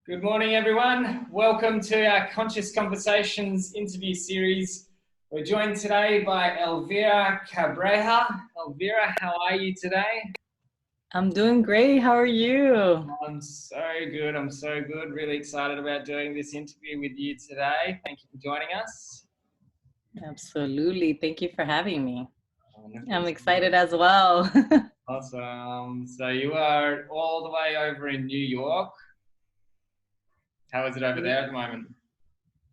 Good morning, everyone. Welcome to our Conscious Conversations interview series. We're joined today by Elvira Cabreja. Elvira, how are you today? I'm doing great. How are you? I'm so good. I'm so good. Really excited about doing this interview with you today. Thank you for joining us. Absolutely. Thank you for having me. Wonderful. I'm excited as well. Awesome. So you are all the way over in New York. How is it over there at the moment?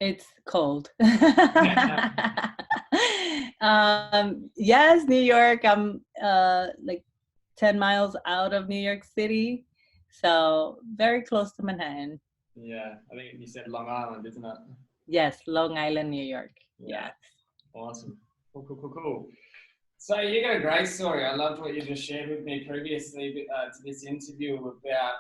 It's cold. Yes, New York. I'm like 10 miles out of New York City. So very close to Manhattan. Yeah, I think you said Long Island, isn't it? Yes, Long Island, New York. Yeah, Yes. awesome. Cool. So you got a great story. I loved what you just shared with me previously to this interview about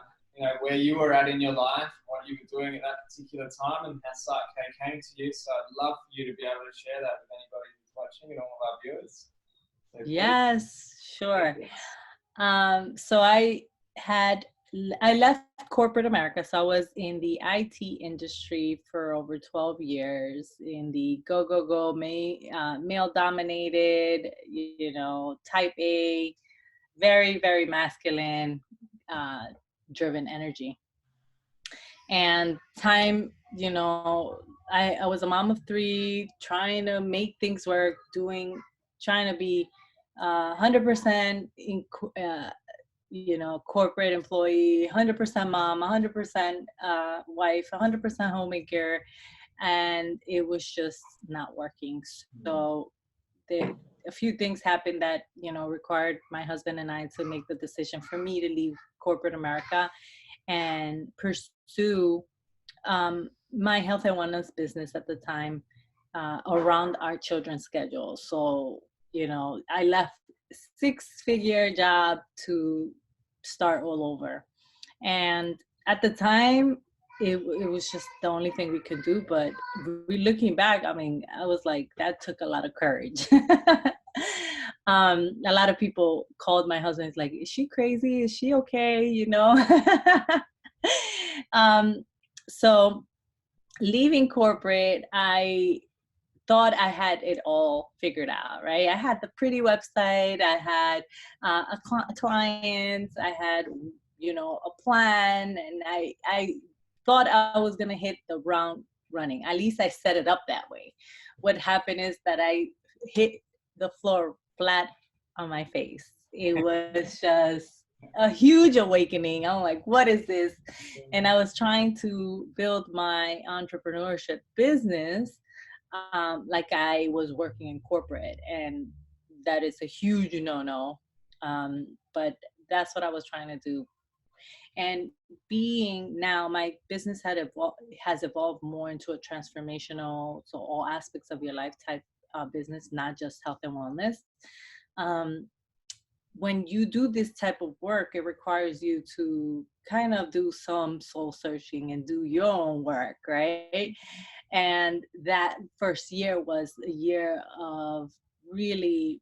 where you were at in your life, what you were doing at that particular time, and how PSYCH-K came to you. So I'd love for you to be able to share that with anybody who's watching and all of our viewers. So please. Yes, sure. So had I left corporate America. So I was in the IT industry for over 12 years in the go, male dominated, type A, very, very masculine, driven energy. And time, I was a mom of three, trying to make things work, trying to be 100% in, corporate employee, 100% mom, 100% wife, 100% homemaker, and it was just not working. So a few things happened that required my husband and I to make the decision for me to leave corporate America and pursue my health and wellness business at the time around our children's schedule. So I left 6-figure job to start all over. And at the time, it was just the only thing we could do. But looking back, I mean, I was like, that took a lot of courage. A lot of people called my husband. It's like, is she crazy? Is she okay? So leaving corporate, I thought I had it all figured out, right? I had the pretty website, I had clients, I had, a plan, and I thought I was going to hit the ground running. At least I set it up that way. What happened is that I hit the floor flat on my face. It was just a huge awakening. I'm like, what is this? And I was trying to build my entrepreneurship business like I was working in corporate, and that is a huge no-no. But that's what I was trying to do. And being now, my business has evolved more into a transformational, so all aspects of your life type business, not just health and wellness. Um, when you do this type of work, it requires you to kind of do some soul searching and do your own work, right? And that first year was a year of really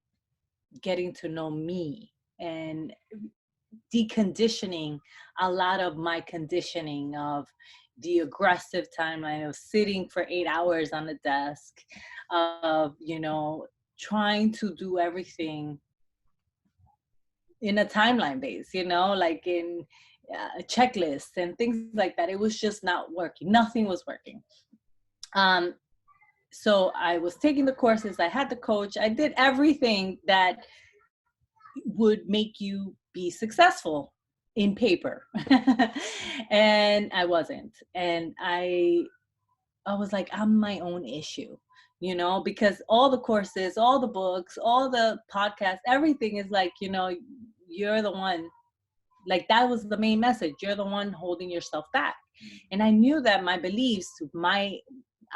getting to know me and deconditioning a lot of my conditioning of the aggressive timeline of sitting for 8 hours on the desk, of trying to do everything in a timeline base, like in checklists and things like that. It was just not working. Nothing was working. So I was taking the courses, I had the coach, I did everything that would make you be successful in paper. And I wasn't. And I was like, I'm my own issue, because all the courses, all the books, all the podcasts, everything is like, you're the one, like that was the main message. You're the one holding yourself back. And I knew that my beliefs,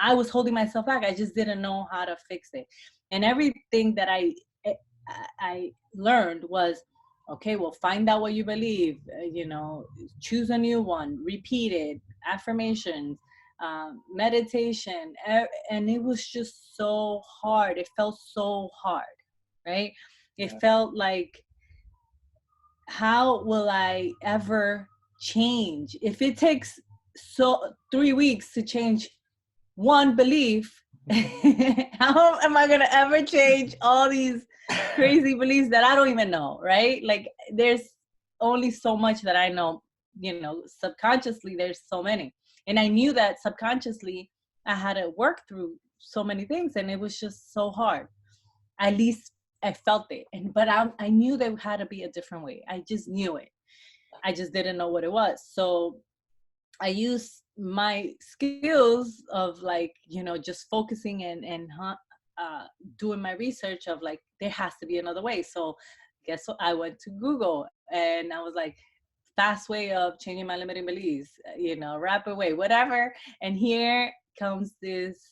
I was holding myself back. I just didn't know how to fix it. And everything that I learned was, okay, well, find out what you believe, choose a new one, repeat it, affirmations, meditation. And it was just so hard. It felt so hard, right? It felt like, how will I ever change if it takes so 3 weeks to change one belief. How am I gonna ever change all these crazy beliefs that I don't even know, right? Like there's only so much that I know, you know, subconsciously there's so many. And I knew that subconsciously I had to work through so many things, and it was just so hard. At least I felt it. But I knew there had to be a different way. I just knew it. I just didn't know what it was. So I used my skills of like, you know, just focusing and doing my research of like, there has to be another way. So guess what? I went to Google and I was like, fast way of changing my limiting beliefs, you know, rapid way, whatever. And here comes this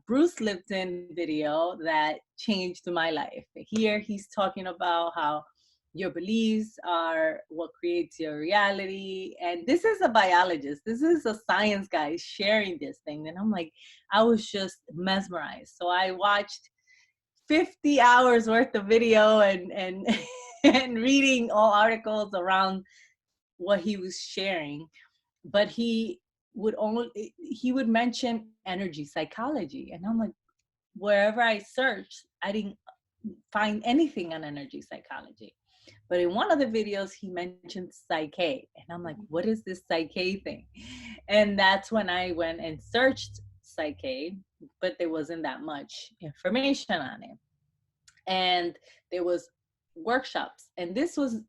Bruce Lipton video that changed my life. Here he's talking about how your beliefs are what creates your reality. And this is a biologist. This is a science guy sharing this thing. And I'm like, I was just mesmerized. So I watched 50 hours worth of video and and reading all articles around what he was sharing. But he would mention energy psychology. And I'm like, wherever I searched, I didn't find anything on energy psychology. But in one of the videos, he mentioned PSYCH-K. And I'm like, what is this PSYCH-K thing? And that's when I went and searched PSYCH-K, but there wasn't that much information on it. And there was workshops. And this was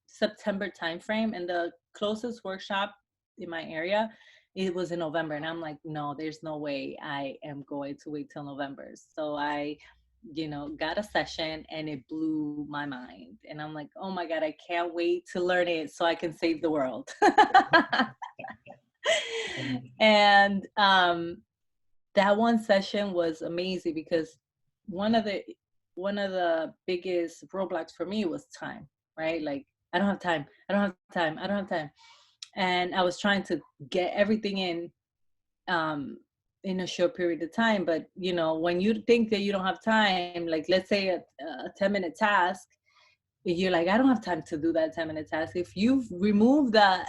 September timeframe. And the closest workshop in my area, it was in November. And I'm like, no, there's no way I am going to wait till November. So I, you know, got a session and it blew my mind. And I'm like, oh my God, I can't wait to learn it so I can save the world. And that one session was amazing because one of the biggest roadblocks for me was time, right? Like, I don't have time. And I was trying to get everything in a short period of time. But, you know, when you think that you don't have time, like let's say a 10-minute task, you're like, I don't have time to do that 10-minute task. If you've removed that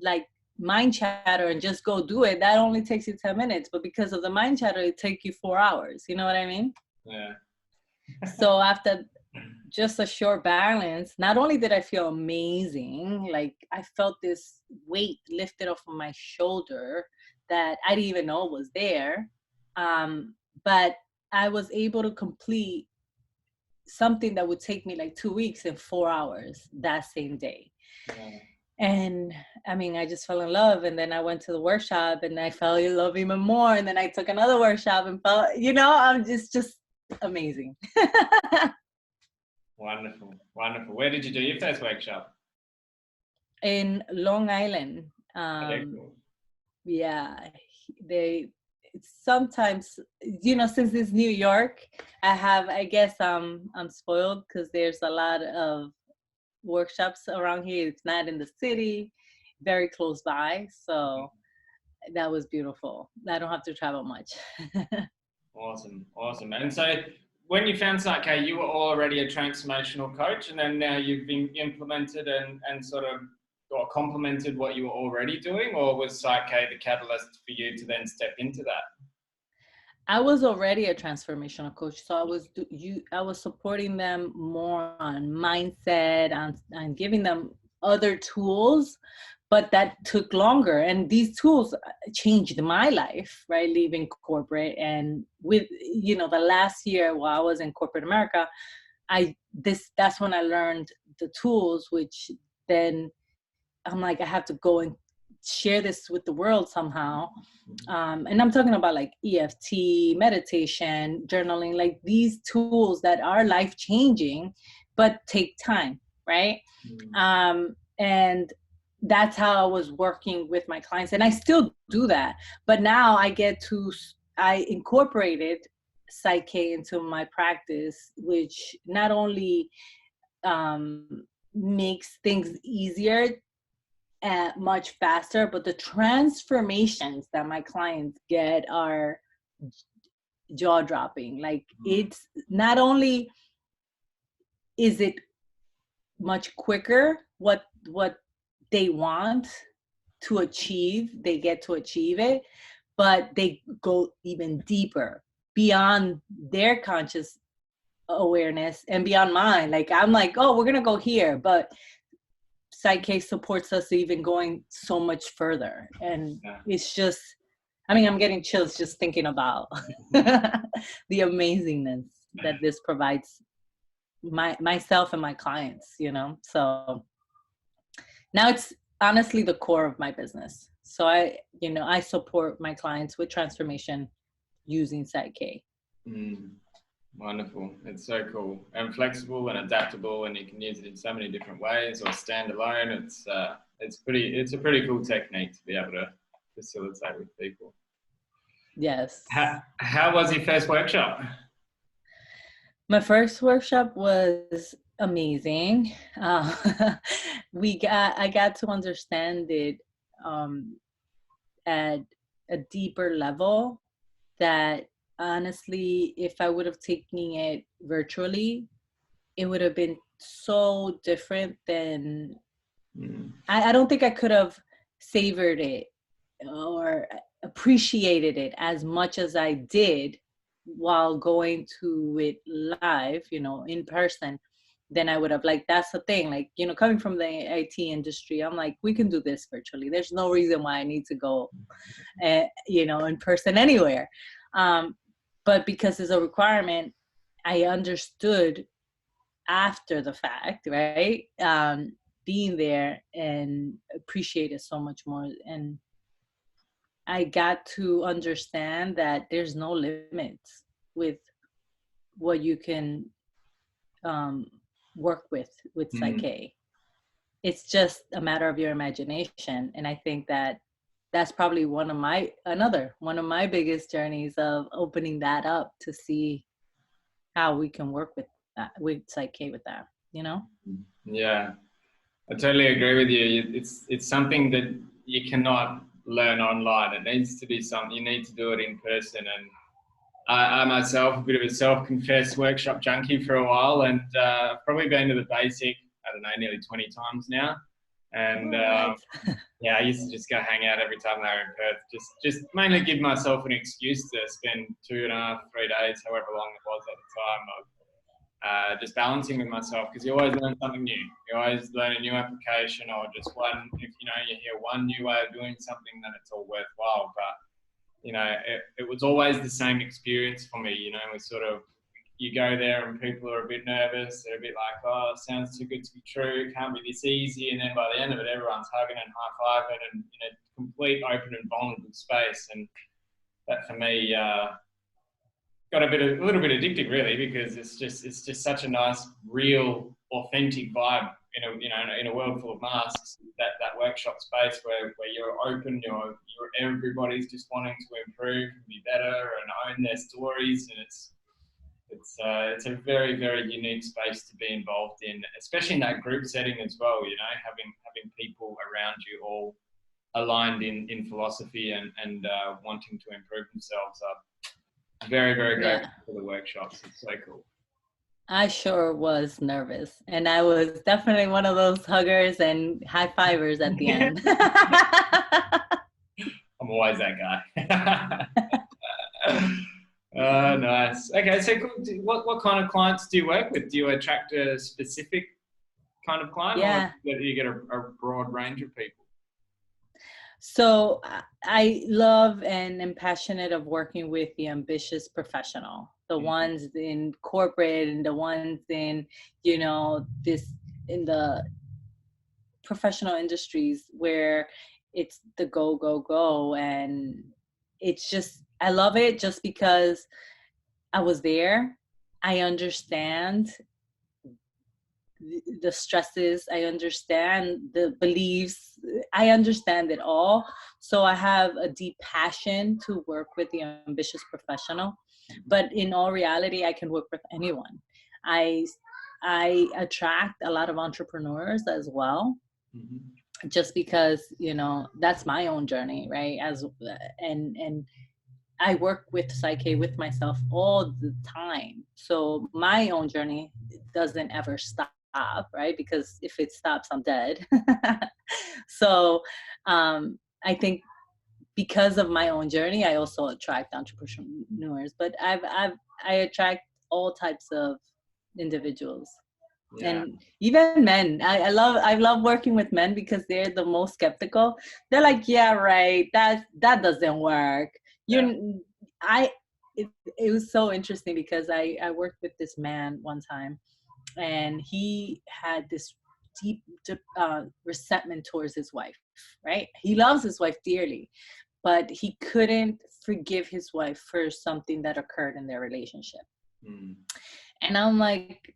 like mind chatter and just go do it, that only takes you 10 minutes. But because of the mind chatter, it takes you 4 hours. You know what I mean? Yeah. So after just a short balance, not only did I feel amazing, like I felt this weight lifted off of my shoulder that I didn't even know was there. But I was able to complete something that would take me like 2 weeks in 4 hours that same day. Yeah. And I mean, I just fell in love. And then I went to the workshop and I fell in love even more. And then I took another workshop and felt, you know, I'm just amazing. Wonderful. Where did you do your first workshop? In Long Island. Very cool. Yeah, they sometimes, you know, since it's New York, I guess I'm spoiled because there's a lot of workshops around here. It's not in the city, very close by. So that was beautiful. I don't have to travel much. Awesome. And so when you found PSYCH-K, you were already a transformational coach, and then now you've been implemented and sort of or complemented what you were already doing, or was PSYCH-K the catalyst for you to then step into that? I was already a transformational coach, so I was supporting them more on mindset, on giving them other tools, but that took longer. And these tools changed my life, right? Leaving corporate, and with, you know, the last year while I was in corporate America, that's when I learned the tools, which then I'm like, I have to go and share this with the world somehow. And I'm talking about like EFT, meditation, journaling, like these tools that are life-changing, but take time, right? And that's how I was working with my clients. And I still do that. But now I incorporated PSYCH-K into my practice, which not only makes things easier and much faster, but the transformations that my clients get are jaw-dropping. Like, it's not only is it much quicker what they want they get to achieve it, but they go even deeper beyond their conscious awareness and beyond mine. Like, I'm like, oh, we're going to go here, but PSYCH-K supports us even going so much further. And it's just, I mean, I'm getting chills just thinking about the amazingness that this provides myself and my clients, you know? So now it's honestly the core of my business. So I support my clients with transformation using PSYCH-K. Wonderful. It's so cool and flexible and adaptable, and you can use it in so many different ways or stand alone. It's a pretty cool technique to be able to facilitate with people. Yes. How was your first workshop? My first workshop was amazing. I got to understand it at a deeper level that honestly, if I would have taken it virtually, it would have been so different than I don't think I could have savored it or appreciated it as much as I did while going to it live, you know, in person. Then I would have, like, that's the thing, like, you know, coming from the IT industry, I'm like, we can do this virtually. There's no reason why I need to go, you know, in person anywhere. But because it's a requirement, I understood after the fact, right? Being there and appreciate it so much more. And I got to understand that there's no limits with what you can work with PSYCH-K. It's just a matter of your imagination. And I think that that's probably one of my biggest journeys of opening that up to see how we can work with that, with PSYCH-K, with that, you know? Yeah, I totally agree with you. It's something that you cannot learn online. It needs to be something, you need to do it in person. And I myself, a bit of a self-confessed workshop junkie for a while, and probably been to the basic, I don't know, nearly 20 times now. And yeah, I used to just go hang out every time they were in Perth, just mainly give myself an excuse to spend 2.5, 3 days, however long it was at the time, of just balancing with myself, because you always learn something new. You always learn a new application, or just one, if you know, you hear one new way of doing something, then it's all worthwhile. But you know, it was always the same experience for me. You know, we sort of, you go there and people are a bit nervous. They're a bit like, oh, it sounds too good to be true. It can't be this easy. And then by the end of it, everyone's hugging and high-fiving and in a complete open and vulnerable space. And that for me got a little bit addictive, really, because it's just such a nice, real, authentic vibe in a world full of masks. That workshop space where you're open, everybody's just wanting to improve and be better and own their stories, and it's a very, very unique space to be involved in, especially in that group setting as well. You know, having people around you all aligned in philosophy and wanting to improve themselves are very, very grateful for the workshops. It's so cool. I sure was nervous, and I was definitely one of those huggers and high-fivers at the end. I'm always that guy. Nice. Okay, so what kind of clients do you work with? Do you attract a specific kind of client, or do you get a broad range of people? So I love and am passionate of working with the ambitious professional, the ones in corporate and the ones in, you know, in the professional industries where it's the go, go, go. And it's just, I love it just because I was there. I understand the stresses, I understand the beliefs, I understand it all. So I have a deep passion to work with the ambitious professional, but in all reality, I can work with anyone. I attract a lot of entrepreneurs as well, just because, you know, that's my own journey, right? And I work with PSYCH-K with myself all the time. So my own journey doesn't ever stop, right? Because if it stops, I'm dead. So I think because of my own journey, I also attract entrepreneurs, but I attract all types of individuals. Yeah. And even men. I love working with men because they're the most skeptical. They're like, yeah, right, that doesn't work. It was so interesting because I worked with this man one time, and he had this deep resentment towards his wife, right? He loves his wife dearly, but he couldn't forgive his wife for something that occurred in their relationship. And I'm like,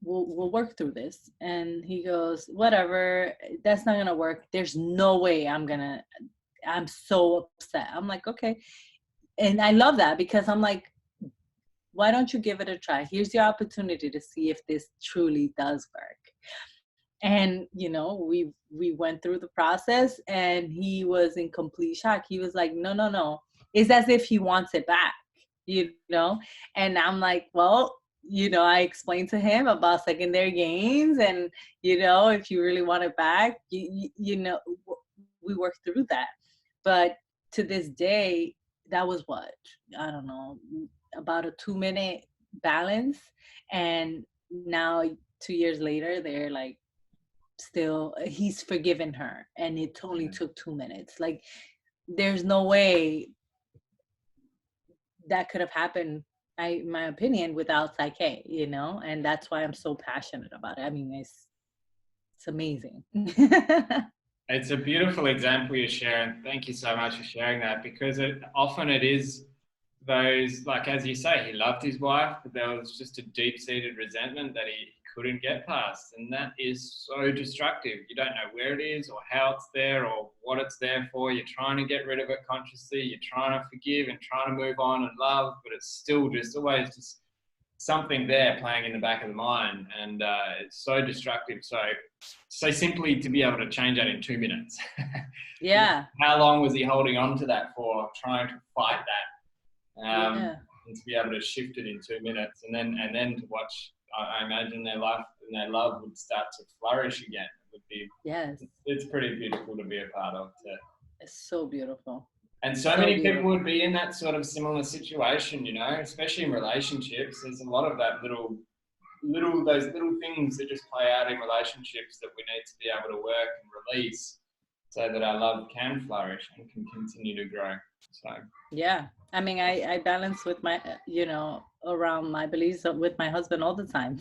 we'll work through this. And he goes, whatever, that's not gonna work. There's no way I'm so upset. I'm like, okay. And I love that because I'm like, why don't you give it a try? Here's your opportunity to see if this truly does work. And we went through the process, and he was in complete shock. He was like, no, it's as if he wants it back, and I'm like, well, I explained to him about secondary gains, and if you really want it back, we worked through that. But to this day, that was what, I don't know, about a 2-minute balance. And now 2 years later, they're like, still, he's forgiven her, and it only took 2 minutes. Like, there's no way that could have happened, in my opinion, without PSYCH-K, and that's why I'm so passionate about it. I mean, it's amazing. It's a beautiful example you're sharing. Thank you so much for sharing that, because often it is those, like, as you say, he loved his wife, but there was just a deep-seated resentment that he couldn't get past. And that is so destructive. You don't know where it is or how it's there or what it's there for. You're trying to get rid of it consciously. You're trying to forgive and trying to move on and love, but it's still just always just something there playing in the back of the mind. And it's so destructive. So simply to be able to change that in 2 minutes. Yeah. How long was he holding on to that for, trying to fight that? And to be able to shift it in 2 minutes, and then to watch, I imagine their life and their love would start to flourish again. It would be, it's pretty beautiful to be a part of too. It's so beautiful. And so many people would be in that sort of similar situation, especially in relationships. There's a lot of that those little things that just play out in relationships that we need to be able to work and release so that our love can flourish and can continue to grow. So yeah, I mean, I balance with my, around my beliefs with my husband all the time.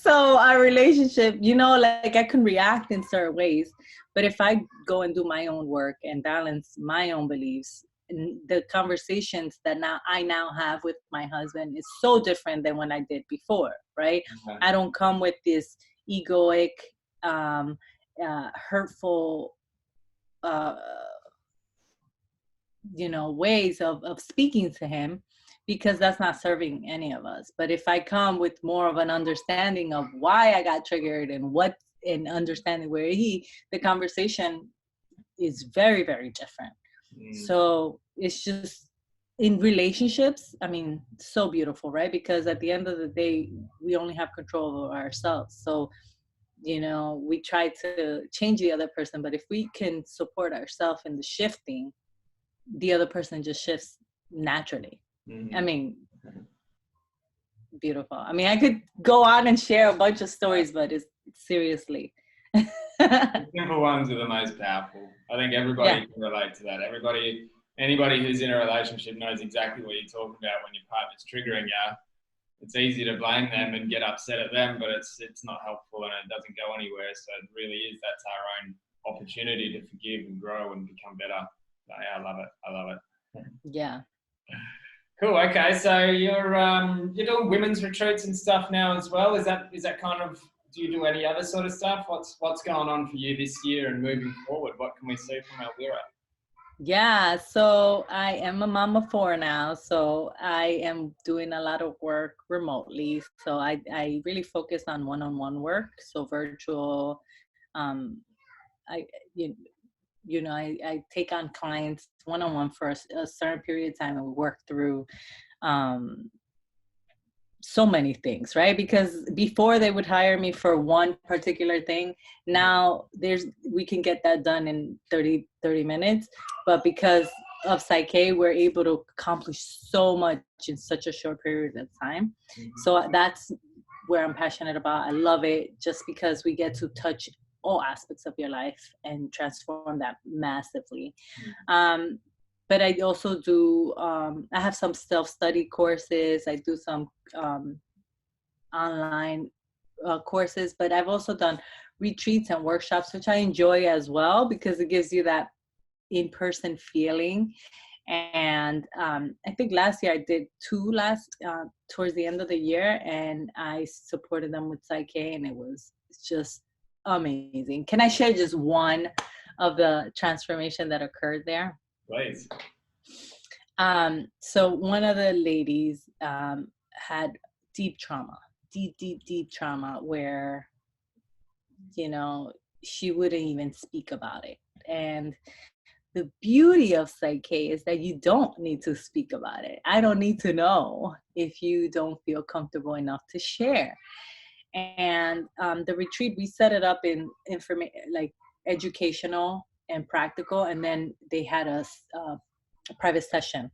So our relationship, like, I can react in certain ways, but if I go and do my own work and balance my own beliefs, the conversations that I now have with my husband is so different than when I did before, right? Okay. I don't come with this egoic, hurtful, ways of speaking to him, because that's not serving any of us. But if I come with more of an understanding of why I got triggered and understanding where the conversation is very, very different. So it's just, in relationships, I mean, so beautiful, right? Because at the end of the day, we only have control over ourselves. So, we try to change the other person, but if we can support ourselves in the shifting, the other person just shifts naturally. I mean, beautiful. I mean, I could go on and share a bunch of stories, but it's seriously. The simple ones are the most powerful. I think everybody can relate to that. Anybody who's in a relationship knows exactly what you're talking about when your partner's triggering you. It's easy to blame them and get upset at them, but it's not helpful and it doesn't go anywhere. So it really is, that's our own opportunity to forgive and grow and become better. I love it. I love it. Yeah. Cool. Okay. So you're doing women's retreats and stuff now as well. Is that kind of, do you do any other sort of stuff? What's going on for you this year and moving forward? What can we see from Elvira? Yeah. So I am a mom of 4 now. So I am doing a lot of work remotely. So I really focus on one-on-one work. So virtual, I take on clients one-on-one for a certain period of time, and we work through so many things, right? Because before they would hire me for one particular thing. Now we can get that done in 30 minutes. But because of PSYCH-K, we're able to accomplish so much in such a short period of time. So that's where I'm passionate about. I love it just because we get to touch all aspects of your life and transform that massively. But I also do, I have some self-study courses. I do some online courses, but I've also done retreats and workshops, which I enjoy as well, because it gives you that in-person feeling. And I think last year I did two towards the end of the year, and I supported them with PSYCH-K, and it was just amazing. Can I share just one of the transformation that occurred there? Right. So one of the ladies had deep trauma, deep trauma, where, you know, she wouldn't even speak about it. And the beauty of PSYCH-K is that you don't need to speak about it. I don't need to know if you don't feel comfortable enough to share. And the retreat, we set it up in like educational and practical, and then they had a private session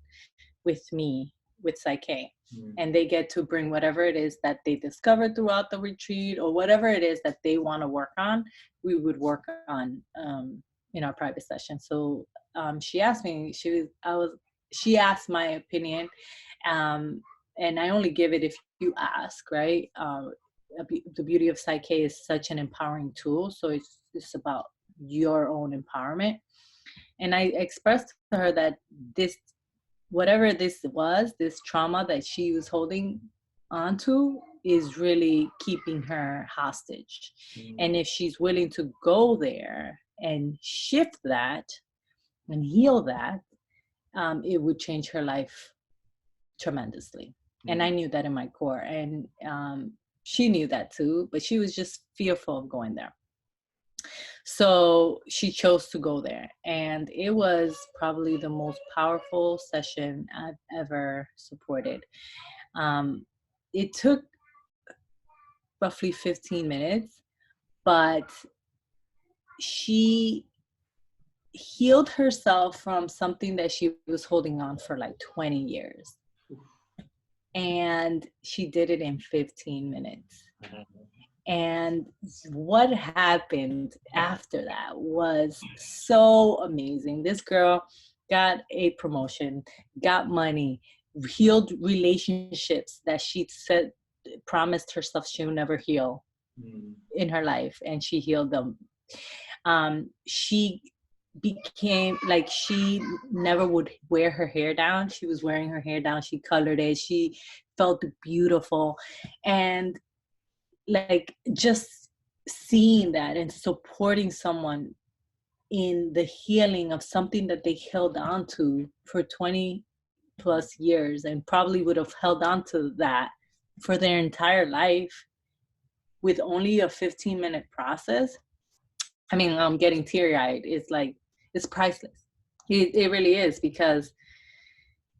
with me with PSYCH-K. And they get to bring whatever it is that they discovered throughout the retreat, or whatever it is that they want to work on, we would work on in our private session. So she asked me, she asked my opinion, and I only give it if you ask, right? The beauty of PSYCH-K is such an empowering tool. So it's about your own empowerment. And I expressed to her that whatever this was, this trauma that she was holding onto, is really keeping her hostage. And if she's willing to go there and shift that and heal that, it would change her life tremendously. And I knew that in my core. And she knew that too, but she was just fearful of going there. So she chose to go there, and it was probably the most powerful session I've ever supported. It took roughly 15 minutes, but she healed herself from something that she was holding on for like 20 years. And she did it in 15 minutes. And what happened after that was so amazing. This girl got a promotion, got money, healed relationships that she said, promised herself she would never heal in her life, and she healed them. She became like, she never would wear her hair down. She was wearing her hair down. She colored it. She felt beautiful. And like, just seeing that and supporting someone in the healing of something that they held on to for 20 plus years, and probably would have held on to that for their entire life, with only a 15-minute process. I mean, I'm getting teary-eyed. It's like, it's priceless. It really is, because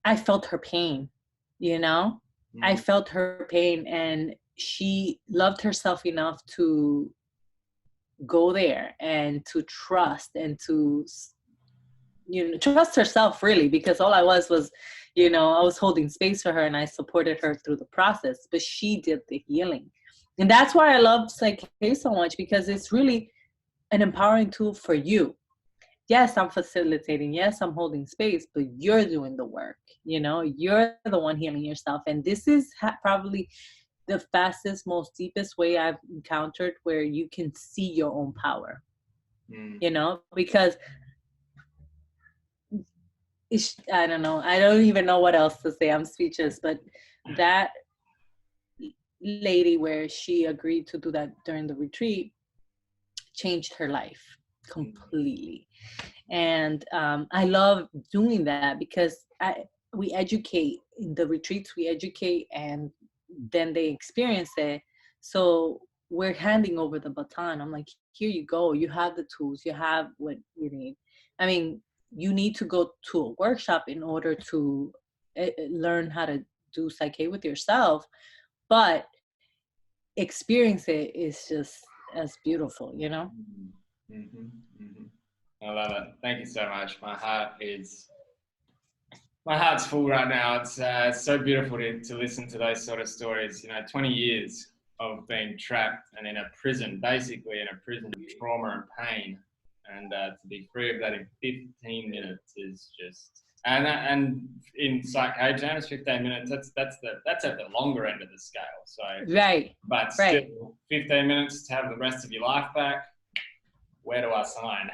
I felt her pain, you know? I felt her pain, and she loved herself enough to go there and to trust, and to, you know, trust herself, really, because all I was, you know, I was holding space for her, and I supported her through the process, but she did the healing. And that's why I love PSYCH-K so much, because it's really an empowering tool for you. Yes, I'm facilitating. Yes, I'm holding space, but you're doing the work. You know, you're the one healing yourself. And this is probably the fastest, most deepest way I've encountered where you can see your own power. You know, because I don't know. I don't even know what else to say. I'm speechless. But that lady, where she agreed to do that during the retreat, changed her life completely. And I love doing that, because we educate in the retreats, we educate, and then they experience it. So we're handing over the baton. I'm like, here you go. You have the tools. You have what you need. I mean, you need to go to a workshop in order to learn how to do PSYCH-K with yourself. but experience it is just as beautiful, you know? Mm-hmm. Mm-hmm. I love it. Thank you so much. My heart's full right now. It's so beautiful to listen to those sort of stories. 20 years of being trapped and in a prison, basically in a prison of trauma and pain, and to be free of that in 15 minutes is just. And in PSYCH-K terms, 15 minutes. That's at the longer end of the scale. So Right. but right. still, 15 minutes to have the rest of your life back. Where do I sign?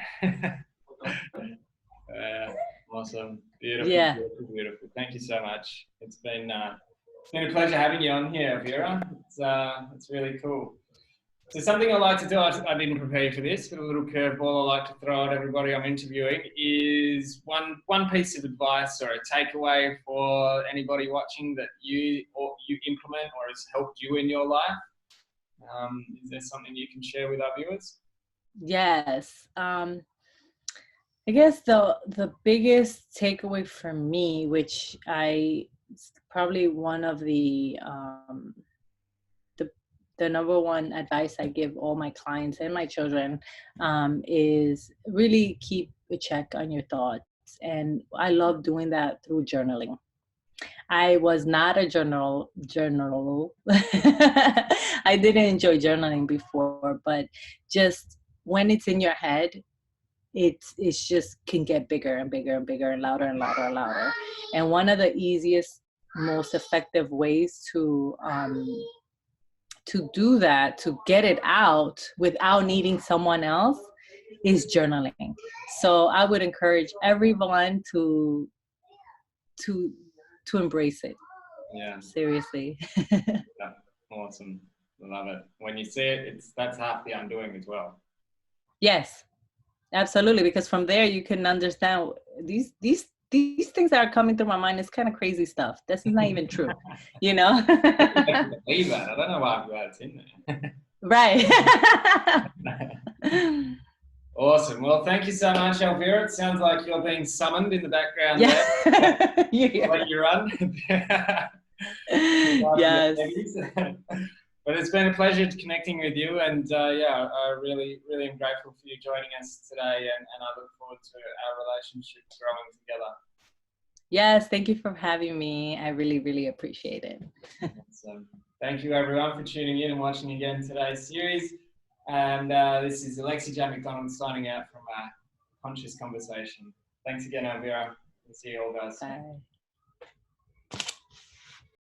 Awesome. Beautiful, Yeah. beautiful, beautiful. Thank you so much. It's been a pleasure having you on here, Elvira. It's really cool. So something I like to do, I didn't prepare for this, but a little curveball I like to throw at everybody I'm interviewing is one piece of advice or a takeaway for anybody watching that you implement or has helped you in your life. Is there something you can share with our viewers? Yes. I guess the biggest takeaway for me, which probably one of the number one advice I give all my clients and my children is really keep a check on your thoughts. And I love doing that through journaling. I was not a journal. I didn't enjoy journaling before, but just when it's in your head, it's just can get bigger and bigger and bigger and louder and louder and louder. And one of the easiest, most effective ways to do that, to get it out without needing someone else, is journaling. So I would encourage everyone to embrace it. Yeah. Seriously. Yeah. Awesome. I love it. When you see it, that's half the undoing as well. Yes, absolutely. Because from there you can understand these things that are coming through my mind is kind of crazy stuff. This is not even true, you know? I believe that. I don't know why it's in there. Right. Awesome. Well, thank you so much, Elvira. It sounds like you're being summoned in the background there. Yeah. Let you run. Yes. But it's been a pleasure connecting with you, and I really am grateful for you joining us today, and I look forward to our relationship growing together. Yes, thank you for having me. I really appreciate it. So, thank you everyone for tuning in and watching again today's series. And this is Alexi J. McDonald signing out from Conscious Conversation. Thanks again, Elvira. We'll see you all guys. Bye.